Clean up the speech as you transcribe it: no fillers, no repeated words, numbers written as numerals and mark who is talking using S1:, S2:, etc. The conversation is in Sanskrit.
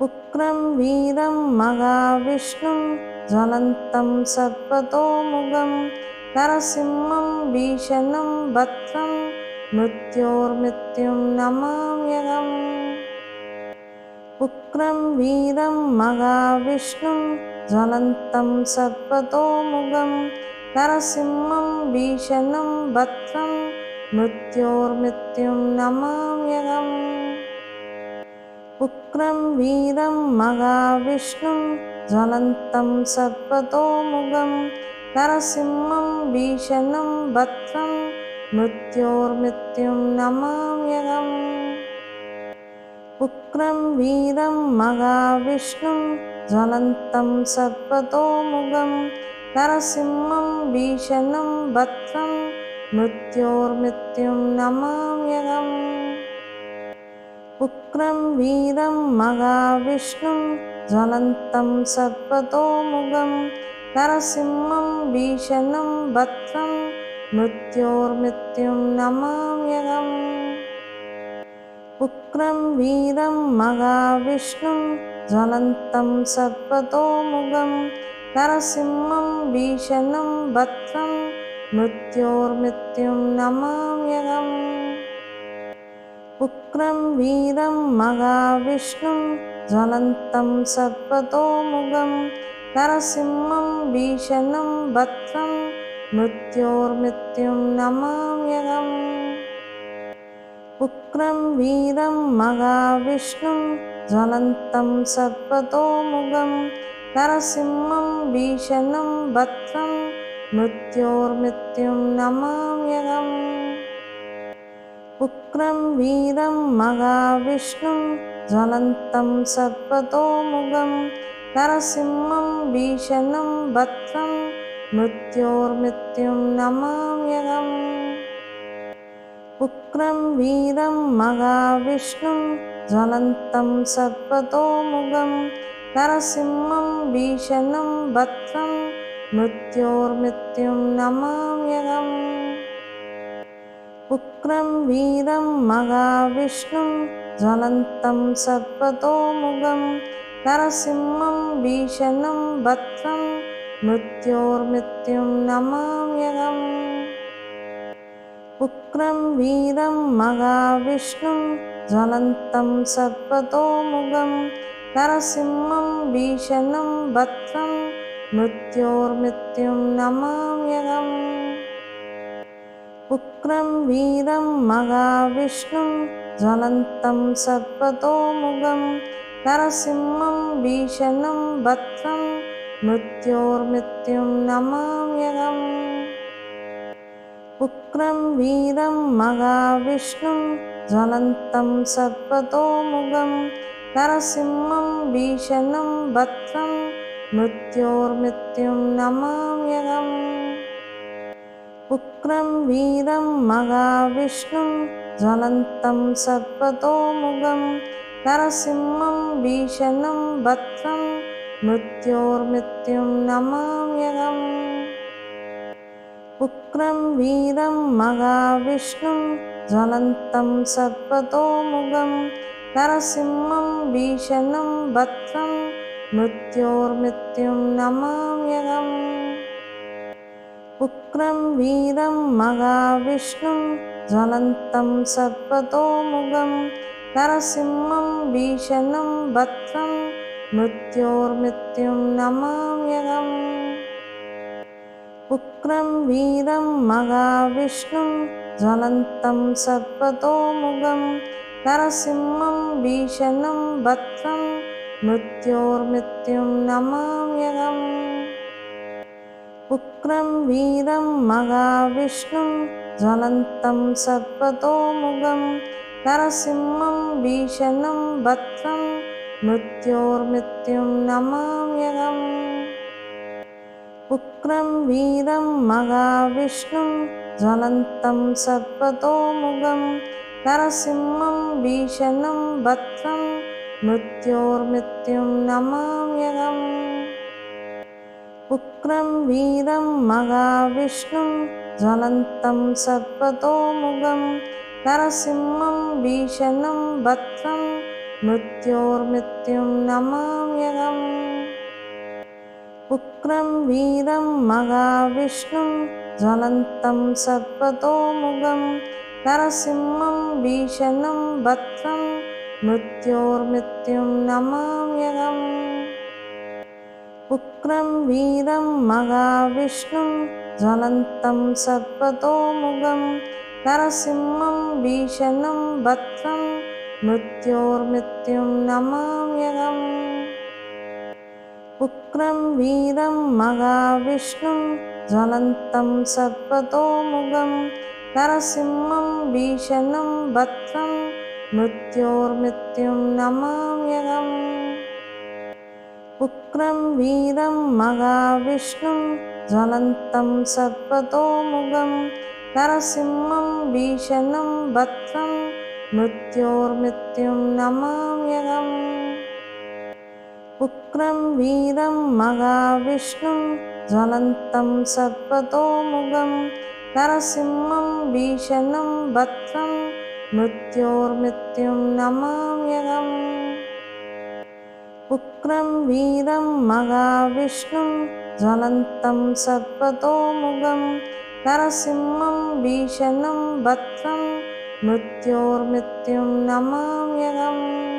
S1: उग्रं वीरं महाविष्णुं ज्वलन्तं सर्वतोमुखं नरसिंहं भीषणं भद्रं मृत्योर्मृत्युं नमाम्यहम्। उग्रं वीरं महाविष्णुं ज्वलन्तं सर्वतोमुखं नरसिंहं भीषणं भद्रं मृत्योर्मृत्युं नमाम्यहम्। उग्रं वीरं महाविष्णुं ज्वलन्तं सर्वतोमुखं नरसिंहं भीषणं भद्रं मृत्योर्मृत्युं नमाम्यहम्। उग्रं वीरं महाविष्णुं ज्वलन्तं सर्वतोमुखं नरसिंहं भीषणं भद्रं मृत्योर्मृत्युं नमाम्यहम्। उग्रं वीरं महाविष्णुं ज्वलन्तं सर्वतोमुखं नरसिंहं भीषणं भद्रं मृत्योर्मृत्युं नमाम्यहम्। उग्रं वीरं महाविष्णुं ज्वलन्तं सर्वतोमुखं नरसिंहं भीषणं भद्रं मृत्योर्मृत्युं नमाम्यहम्। उग्रं वीरं महाविष्णुं ज्वलन्तं सर्वतोमुखं नरसिंहं भीषणं भद्रं मृत्योर्मृत्युं नमाम्यहम्। उग्रं वीरं महाविष्णुं ज्वलन्तं सर्वतोमुखं नरसिंहं भीषणं भद्रं मृत्योर्मृत्युं नमाम्यहम्। उग्रं वीरं महाविष्णुं ज्वलन्तं सर्वतोमुखं नरसिंहं भीषणं भद्रं मृत्योर्मृत्युं नमाम्यहम्। उग्रं वीरं महाविष्णुं ज्वलन्तं सर्वतोमुखं नरसिंहं भीषणं भद्रं मृत्योर्मृत्युं नमाम्यहम्। उग्रं वीरं महाविष्णुं ज्वलन्तं सर्वतोमुखं नरसिंहं भीषणं भद्रं मृत्योर्मृत्युं नमाम्यहम्। उग्रं वीरं महाविष्णुं ज्वलन्तं सर्वतोमुखं नरसिंहं भीषणं भद्रं मृत्योर्मृत्युं नमाम्यहम्। उग्रं वीरं महाविष्णुं ज्वलन्तं सर्वतोमुखं नरसिंहं भीषणं भद्रं मृत्योर्मृत्युं नमाम्यहम्। उग्रं वीरं महाविष्णुं ज्वलन्तं सर्वतोमुखं नरसिंहं भीषणं भद्रं मृत्योर्मृत्युं नमाम्यहम्। उग्रं वीरं महाविष्णुं ज्वलन्तं सर्वतोमुखं नरसिंहं भीषणं भद्रं मृत्योर्मृत्युं नमाम्यहम्। उग्रं वीरं महाविष्णुं ज्वलन्तं सर्वतोमुखं नरसिंहं भीषणं भद्रं मृत्योर्मृत्युं नमाम्यहम्। उग्रं वीरं महाविष्णुं ज्वलन्तं सर्वतोमुखं नरसिंहं भीषणं भद्रं मृत्योर्मृत्युं नमाम्यहम्। उग्रं वीरं महाविष्णुं ज्वलन्तं सर्वतोमुखं नरसिंहं भीषणं भद्रं मृत्योर्मृत्युं नमाम्यहम्। उग्रं वीरं महाविष्णुं ज्वलन्तं सर्वतोमुखं नरसिंहं भीषणं भद्रं मृत्योर्मृत्युं नमाम्यहम्। उग्रं वीरं महाविष्णुं ज्वलन्तं सर्वतोमुखं नरसिंहं भीषणं भद्रं मृत्योर्मृत्युं नमाम्यहम्। उग्रं वीरं महाविष्णुं ज्वलन्तं सर्वतोमुखं नरसिंहं भीषणं भद्रं मृत्योर्मृत्युं नमाम्यहम्। उग्रं वीरं महाविष्णुं ज्वलन्तं सर्वतोमुखं नरसिंहं भीषणं भद्रं मृत्योर्मृत्युं नमाम्यहम्। उग्रं वीरं महाविष्णुं ज्वलन्तं सर्वतोमुखं नरसिंहं भीषणं भद्रं मृत्योर्मृत्युं नमाम्यहम्। उग्रं वीरं महाविष्णुं ज्वलन्तं सर्वतोमुखं नरसिंहं भीषणं भद्रं मृत्योर्मृत्युं नमाम्यहम्। उग्रं वीरं महाविष्णुं ज्वलन्तं सर्वतोमुखं नरसिंहं भीषणं भद्रं मृत्योर्मृत्युं नमाम्यहम्। उग्रं वीरं महाविष्णुं ज्वलन्तं सर्वतोमुखं नरसिंहं भीषणं भद्रं मृत्योर्मृत्युं नमाम्यहम्। उग्रं वीरं महाविष्णुं ज्वलन्तं सर्वतोमुखं नरसिंहं भीषणं भद्रं मृत्योर्मृत्युं नमाम्यहम्।